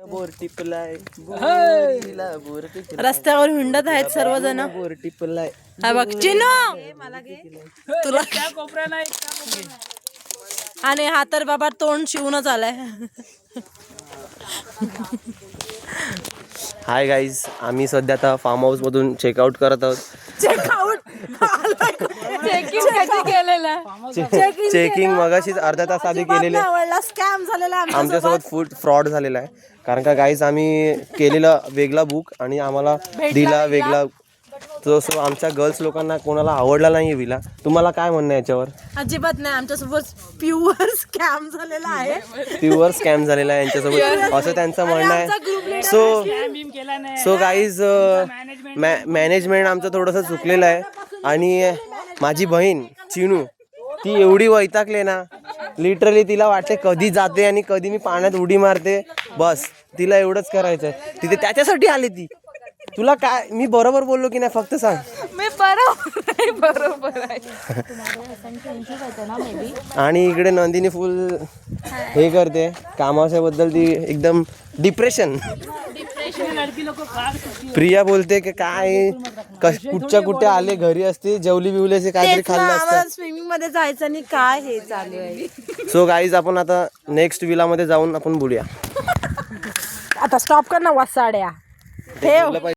Bore टिपलाय रस्त्यावर हिंडत आहेत सर्वजण. बोर टिपलाय. हा बघ चिनो तुला आणि हा तर बाबा तोंड शिवूनच आलाय. हाय गाईज, आम्ही सध्या आता फार्म हाऊस मधून चेकआउट करत आहोत. चेकिंग मगाशीच अर्धा तास आधी केलेले. स्कॅम झालेला आमच्यासोबत फूड फ्रॉड झालेला आहे. कारण का गाईज आम्ही केलेला वेगळा बुक आणि आम्हाला दिला वेगळा. तो आमच्या गर्ल्स लोकांना कोणाला आवडला नाही विला. तुम्हाला काय म्हणणं आहे याच्यावर? अजिबात नाही, आमच्यासोबत प्युअर स्कॅम झालेला आहे. प्युअर स्कॅम झालेला आहे यांच्यासोबत असं त्यांचं म्हणणं आहे. सो गाईज मॅनेजमेंट आमचं थोडंसं चुकलेलं आहे. आणि माझी बहीण चिनू ती एवढी वैतागले ना, लिटरली तिला वाटते कधी जाते आणि कधी मी पाण्यात उडी मारते. बस तिला एवढंच करायचं आहे. तिथे त्याच्यासाठी आली ती. तुला काय मी बरोबर बोललो की नाही फक्त सांग. मी बरोबर आहे. आणि इकडे नंदिनी फुल हे करते कामाच्याबद्दल. ती एकदम डिप्रेशन. प्रिया बोलते की काय कुठच्या कुठे आले, घरी असते जेवली बिवले काहीतरी खाल्लं असतं. स्विमिंग मध्ये जायचं आणि काय हे चालू आहे. सो गाईज आपण आता नेक्स्ट विला मध्ये जाऊन आपण बोलूया. आता स्टॉप कर ना वासाड्या ठेव.